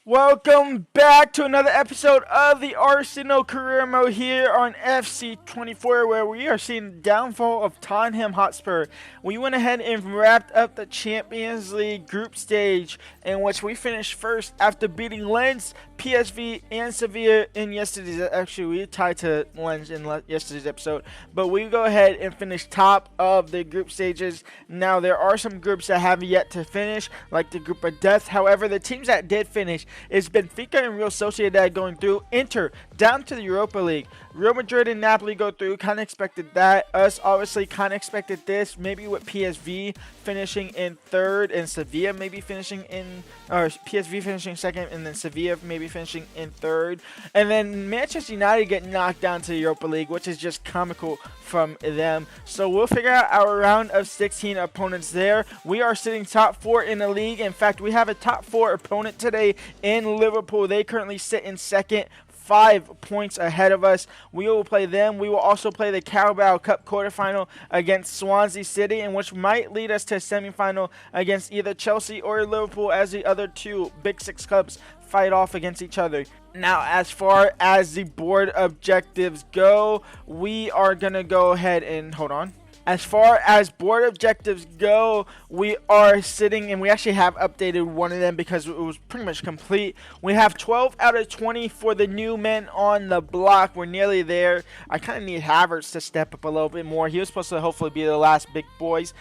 Welcome back to another episode of the Arsenal Career Mode here on FC24, where we are seeing the downfall of Tottenham Hotspur. We went ahead and wrapped up the Champions League group stage, in which we finished first after beating Lens, PSV, and Sevilla in yesterday's. Actually, we tied to Lens in yesterday's episode, but we go ahead and finish top of the group stages. Now, there are some groups that have yet to finish, like the group of death. However, the teams that did finish is Benfica and Real Sociedad going through. Inter down to the Europa League. Real Madrid and Napoli go through. Kind of expected that. Us obviously kind of expected this. Maybe with PSV finishing in third and Sevilla maybe finishing in, or PSV finishing second and then Sevilla maybe finishing in third. And then Manchester United get knocked down to the Europa League, which is just comical from them. So we'll figure out our round of 16 opponents there. We are sitting top 4 in the league. In fact, we have a top 4 opponent today in Liverpool. They currently sit in second, 5 points ahead of us. We will play them. We will also play the Carabao Cup quarterfinal against Swansea City, and which might lead us to a semifinal against either Chelsea or Liverpool, as the other two Big Six clubs fight off against each other. Now, as far as the board objectives go, we are going to go ahead and hold on. As far as board objectives go, we are sitting, and we actually have updated one of them because it was pretty much complete. We have 12 out of 20 for the new men on the block. We're nearly there. I kind of need Havertz to step up a little bit more. He was supposed to hopefully be the last big boys.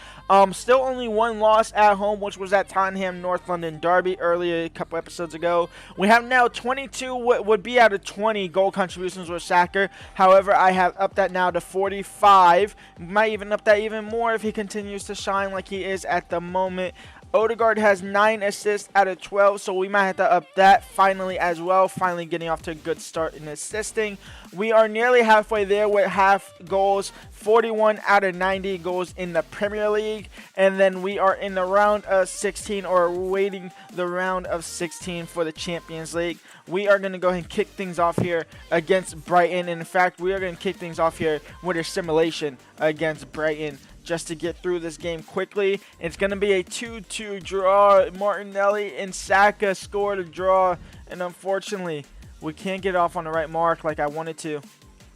Still only one loss at home, which was at Tottenham North London Derby earlier a couple episodes ago. We have now 22 would be out of 20 goal contributions with Saka. However, I have upped that now to 45. Might even up that even more if he continues to shine like he is at the moment. Odegaard has 9 assists out of 12, so we might have to up that finally as well. Finally getting off to a good start in assisting. We are nearly halfway there with half goals, 41 out of 90 goals in the Premier League. And then we are in the round of 16, or waiting the round of 16 for the Champions League. We are going to go ahead and kick things off here against Brighton. And in fact, we are going to kick things off here with a simulation against Brighton, just to get through this game quickly. It's going to be a 2-2 draw. Martinelli and Saka scored a draw, and unfortunately, we can't get off on the right mark like I wanted to.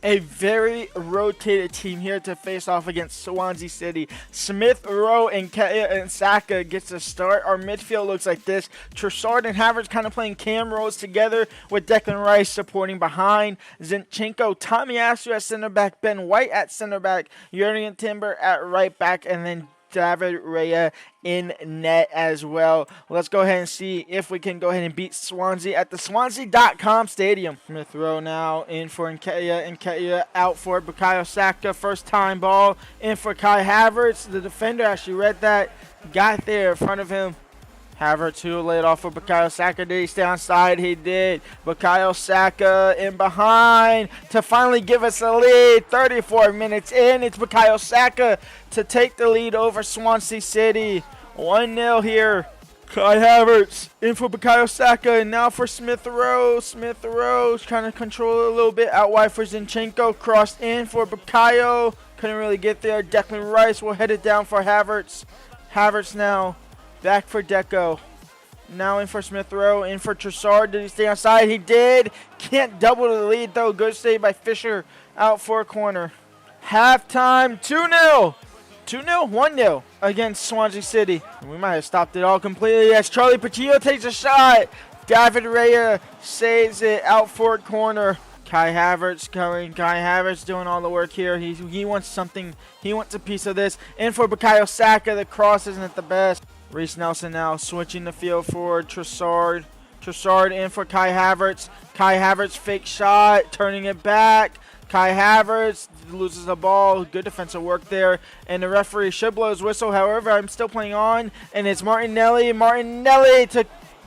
A very rotated team here to face off against Swansea City. Smith Rowe and Saka gets the start. Our midfield looks like this. Trossard and Havertz kind of playing cam roles together, with Declan Rice supporting behind. Zinchenko, Tomiyasu at center back, Ben White at center back, Jurgen Timber at right back, and then David Raya in net as well. Let's go ahead and see if we can go ahead and beat Swansea at the Swansea.com stadium. Smith Rowe now in for Nketiah out for Bukayo Saka. First time ball in for Kai Havertz. The defender actually read that, got there in front of him. Havertz, who laid off for Bukayo Saka. Did he stay on side? He did. Bukayo Saka in behind to finally give us a lead. 34 minutes in. It's Bukayo Saka to take the lead over Swansea City. 1-0 here. Kai Havertz in for Bukayo Saka, and now for Smith Rowe. Smith Rowe's trying to control it a little bit. Out wide for Zinchenko. Crossed in for Bukayo. Couldn't really get there. Declan Rice will head it down for Havertz. Havertz now back for Deco. Now in for Smith Rowe. In for Trossard. Did he stay on side? He did. Can't double the lead though. Good save by Fisher. Out for a corner. Halftime. 2-0. 2-0. 1-0 against Swansea City. We might have stopped it all completely as Charlie Patillo takes a shot. David Raya saves it out for a corner. Kai Havertz coming. Kai Havertz doing all the work here. He wants something. He wants a piece of this. In for Bukayo Saka. The cross isn't the best. Reece Nelson now switching the field for Trossard. Trossard in for Kai Havertz. Kai Havertz fake shot, turning it back. Kai Havertz loses the ball. Good defensive work there. And the referee should blow his whistle. However, I'm still playing on. And it's Martinelli. Martinelli to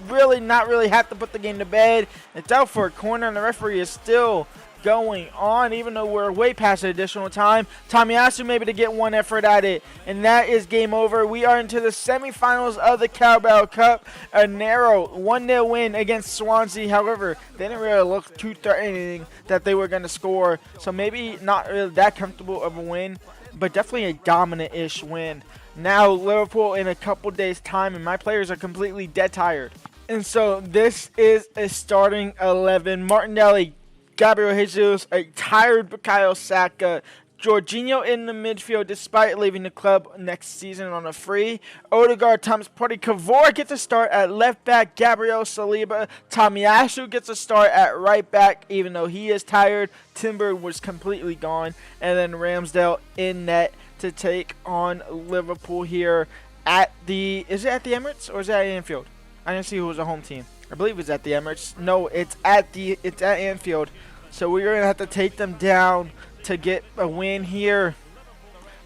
not really have to put the game to bed. It's out for a corner, and the referee is still going on, even though we're way past the additional time. Tomiyasu maybe to get one effort at it, and that is game over. We are into the semifinals of the Carabao Cup. A narrow 1-0 win against Swansea. However, they didn't really look too threatening that they were going to score, so maybe not really that comfortable of a win, but definitely a dominant-ish win. Now Liverpool in a couple days time, and my players are completely dead tired. And so this is a starting 11. Martinelli, Gabriel Jesus, a tired Bukayo Saka, Jorginho in the midfield despite leaving the club next season on a free. Odegaard, Thomas Partey, Cavor gets a start at left back. Gabriel Saliba, Tomiyasu gets a start at right back even though he is tired. Timber was completely gone. And then Ramsdale in net to take on Liverpool here at the... Is it at the Emirates or is it at Anfield? I didn't see who was the home team. I believe it's at the Emirates. No, it's at Anfield. So we're going to have to take them down to get a win here.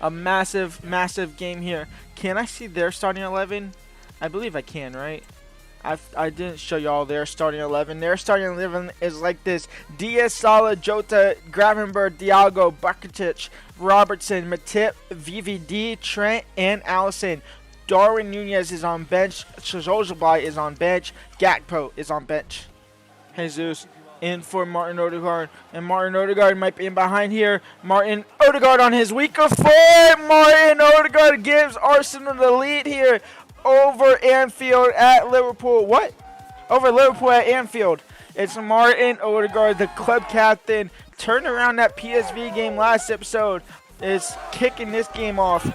A massive, massive game here. Can I see their starting 11? I believe I can, right? I didn't show y'all their starting 11. Their starting 11 is like this. Diaz, Salah, Jota, Gravenberg, Thiago, Bucketed, Robertson, Matip, VVD, Trent, and Allison. Darwin Nunez is on bench. Szoboszlai is on bench. Gakpo is on bench. Jesus in for Martin Odegaard. And Martin Odegaard might be in behind here. Martin Odegaard on his weaker foot. Martin Odegaard gives Arsenal the lead here over Anfield at Liverpool. What? Over Liverpool at Anfield. It's Martin Odegaard, the club captain. Turned around that PSV game last episode. Is kicking this game off.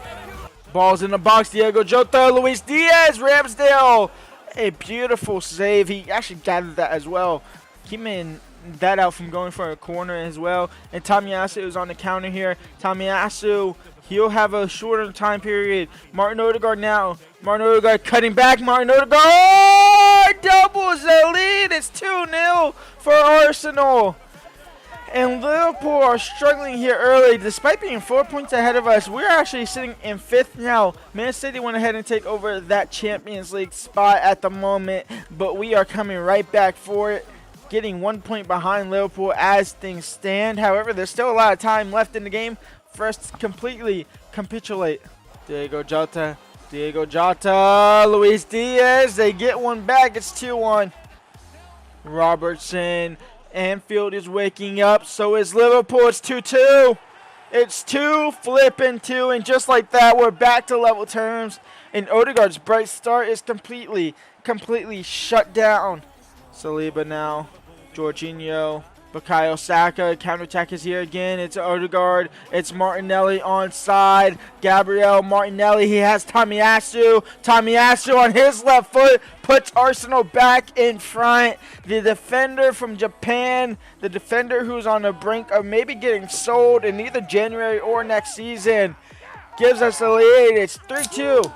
Ball's in the box. Diego Jota, Luis Diaz, Ramsdale. A beautiful save. He actually gathered that as well. Keeping that out from going for a corner as well. And Tomiyasu is on the counter here. Tomiyasu, he'll have a shorter time period. Martin Odegaard now. Martin Odegaard cutting back. Martin Odegaard doubles the lead. It's 2-0 for Arsenal. And Liverpool are struggling here early. Despite being 4 points ahead of us, we're actually sitting in 5th now. Man City went ahead and take over that Champions League spot at the moment, but we are coming right back for it, getting 1 point behind Liverpool as things stand. However, there's still a lot of time left in the game for us to completely capitulate. Diego Jota, Luis Diaz, they get one back. It's 2-1. Robertson. Anfield is waking up, so is Liverpool. It's 2-2. It's 2-2, and just like that, we're back to level terms. And Odegaard's bright start is completely shut down. Saliba now, Jorginho, Bukayo Saka, counterattack is here again. It's Odegaard, it's Martinelli onside. Gabriel Martinelli, he has Tomiyasu. Tomiyasu on his left foot puts Arsenal back in front. The defender from Japan, the defender who's on the brink of maybe getting sold in either January or next season, gives us the lead. It's 3-2.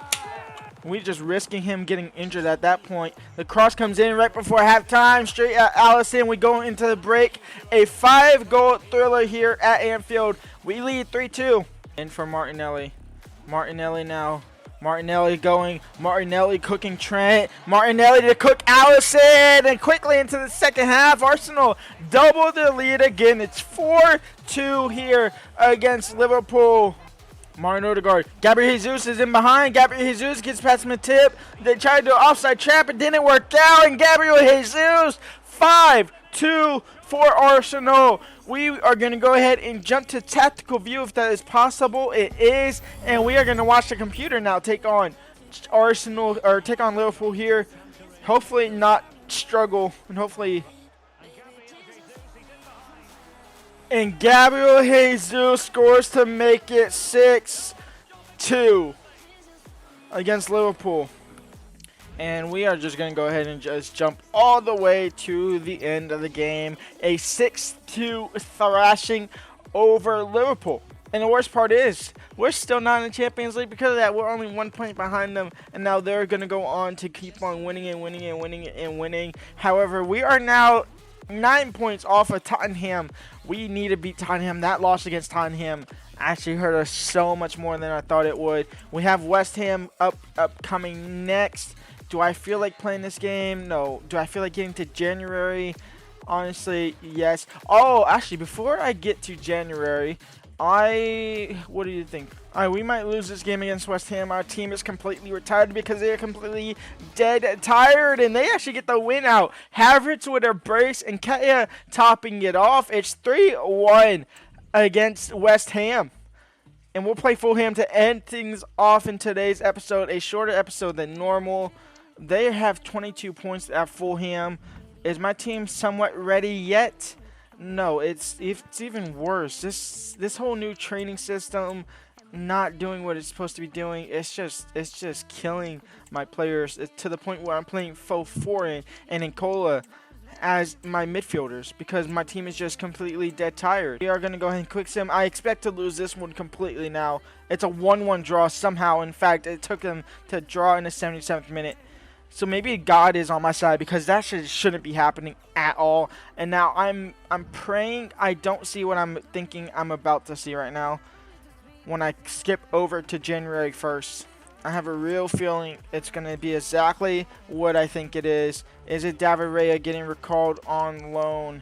We just risking him getting injured at that point. The cross comes in right before halftime. Straight at Allison. We go into the break. A 5-goal thriller here at Anfield. We lead 3-2. In for Martinelli. Martinelli now. Martinelli going. Martinelli cooking Trent. Martinelli to cook Allison. And quickly into the second half. Arsenal double the lead again. It's 4-2 here against Liverpool. Martin Odegaard. Gabriel Jesus is in behind. Gabriel Jesus gets past Matip. They tried to do an offside trap. It didn't work out. And Gabriel Jesus, 5-2 for Arsenal. We are going to go ahead and jump to tactical view if that is possible. It is. And we are going to watch the computer now take on Arsenal, or take on Liverpool here. Hopefully not struggle. And hopefully... And Gabriel Jesus scores to make it 6-2 against Liverpool. And we are just going to go ahead and just jump all the way to the end of the game. A 6-2 thrashing over Liverpool. And the worst part is, we're still not in the Champions League because of that. We're only 1 point behind them. And now they're going to go on to keep on winning and winning and winning and winning. However, we are now 9 points off of Tottenham. We need to beat Tottenham. That loss against Tottenham actually hurt us so much more than I thought it would. We have West Ham upcoming next. Do I feel like playing this game? No. Do I feel like getting to January? Honestly, yes. Oh, actually, before I get to January, what do you think? We might lose this game against West Ham. Our team is completely retired because they are completely dead tired, and they actually get the win out. Havertz with a brace and Kaya topping it off. It's 3-1 against West Ham. And we'll play Fulham to end things off in today's episode. A shorter episode than normal. They have 22 points at Fulham. Is my team somewhat ready yet? No, it's even worse. This whole new training system not doing what it's supposed to be doing. It's just killing my players to the point where I'm playing Foforin and Nkola as my midfielders because my team is just completely dead tired. We are going to go ahead and quick sim. I expect to lose this one completely now. It's a 1-1 draw somehow. In fact, it took them to draw in the 77th minute. So maybe God is on my side because that shouldn't be happening at all. And now I'm praying I don't see what I'm thinking I'm about to see right now when I skip over to January 1st. I have a real feeling it's going to be exactly what I think it is. Is it David Raya getting recalled on loan?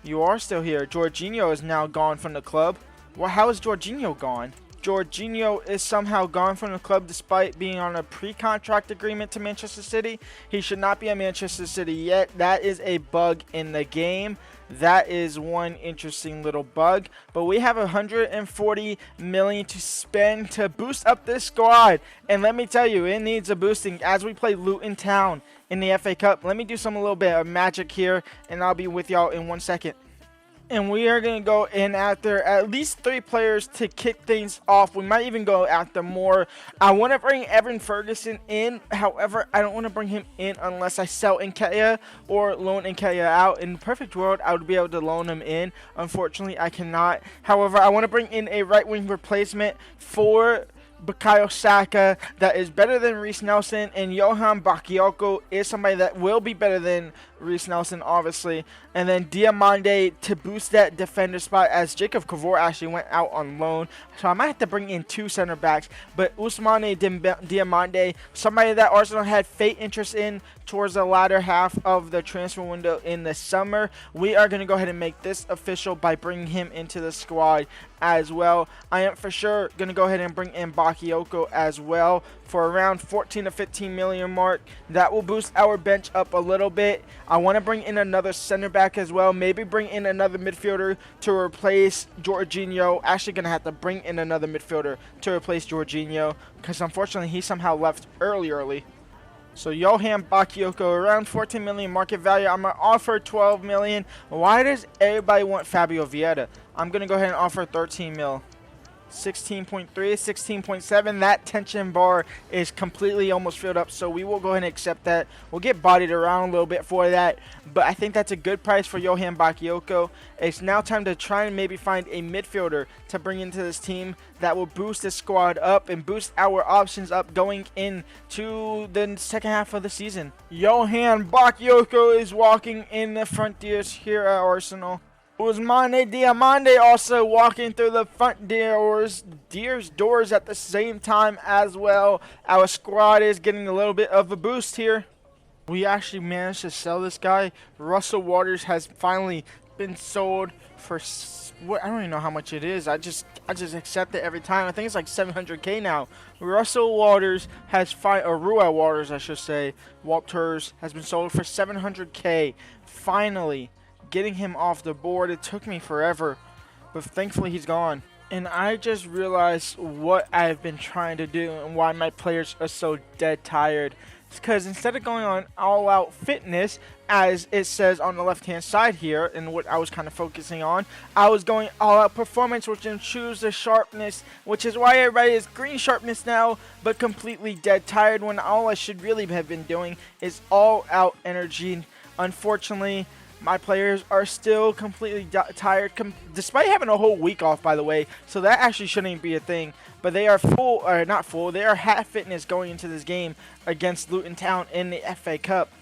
You are still here. Jorginho is now gone from the club. Well, how is Jorginho gone? Jorginho is somehow gone from the club despite being on a pre-contract agreement to Manchester City. He should not be at Manchester City yet. That is a bug in the game. That is one interesting little bug. But we have 140 million to spend to boost up this squad. And let me tell you, it needs a boosting as we play Luton Town in the FA Cup. Let me do a little bit of magic here, and I'll be with y'all in 1 second. And we are going to go in after at least 3 players to kick things off. We might even go after more. I want to bring Evan Ferguson in. However, I don't want to bring him in unless I sell Nketiah or loan Nketiah out. In the perfect world, I would be able to loan him in. Unfortunately, I cannot. However, I want to bring in a right wing replacement for Bukayo Saka that is better than Reece Nelson, and Johan Bakayoko is somebody that will be better than Reece Nelson, obviously. And then Diamande to boost that defender spot as Jacob Kavor actually went out on loan. So I might have to bring in 2 center backs. But Ousmane Diamande, somebody that Arsenal had fate interest in towards the latter half of the transfer window in the summer. We are going to go ahead and make this official by bringing him into the squad as well. I am for sure going to go ahead and bring in Bakayoko as well for around 14 to 15 million mark. That will boost our bench up a little bit. I want to bring in another center back as well. Maybe bring in another midfielder to replace Jorginho. Actually going to have to bring in another midfielder to replace Jorginho because unfortunately he somehow left early. So Johan Bakayoko, around 14 million market value. I'm going to offer 12 million. Why does everybody want Fabio Vieira? I'm going to go ahead and offer 13 mil. 16.3, 16.7. That tension bar is completely almost filled up, so we will go ahead and accept that. We'll get bodied around a little bit for that, but I think that's a good price for Johan Bakayoko. It's now time to try and maybe find a midfielder to bring into this team that will boost this squad up and boost our options up going into the second half of the season. Johan Bakayoko is walking in the frontiers here at Arsenal. Ousmane Diamande also walking through the front doors at the same time as well. Our squad is getting a little bit of a boost here. We actually managed to sell this guy. Russell Waters has finally been sold for what, I don't even know how much it is. I just accept it every time. I think it's like 700k now. Russell Waters has Ruel Waters, I should say. Walters has been sold for 700k. Finally getting him off the board. It took me forever, but thankfully he's gone. And I just realized what I've been trying to do and why my players are so dead tired. It's because instead of going on all-out fitness, as it says on the left-hand side here, and what I was kind of focusing on, I was going all-out performance, which improves the sharpness, which is why everybody is green sharpness now, but completely dead tired, when all I should really have been doing is all-out energy. Unfortunately, my players are still completely tired, despite having a whole week off, by the way. So that actually shouldn't be a thing. But they are not full. They are half fitness going into this game against Luton Town in the FA Cup.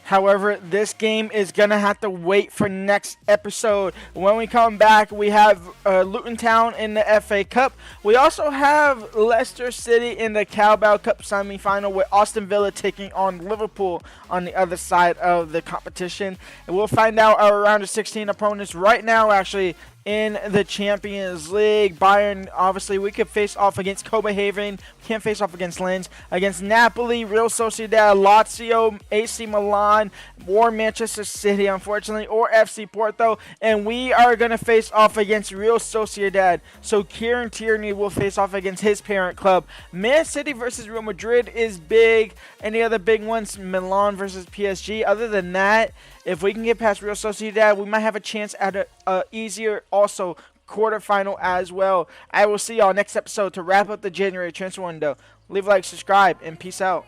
However, this game is going to have to wait for next episode. When we come back, we have Luton Town in the FA Cup. We also have Leicester City in the Carabao Cup semi-final with Aston Villa taking on Liverpool on the other side of the competition. And we'll find out our round of 16 opponents right now, actually, in the Champions League. Bayern, obviously, we could face off against Copenhagen. We can't face off against Lens. Against Napoli, Real Sociedad, Lazio, AC Milan, or Manchester City, unfortunately, or FC Porto. And we are going to face off against Real Sociedad. So Kieran Tierney will face off against his parent club. Man City versus Real Madrid is big. Any other big ones? Milan versus PSG. Other than that, if we can get past Real Sociedad, we might have a chance at a easier also quarterfinal as well. I will see y'all next episode to wrap up the January transfer window. Leave a like, subscribe, and peace out.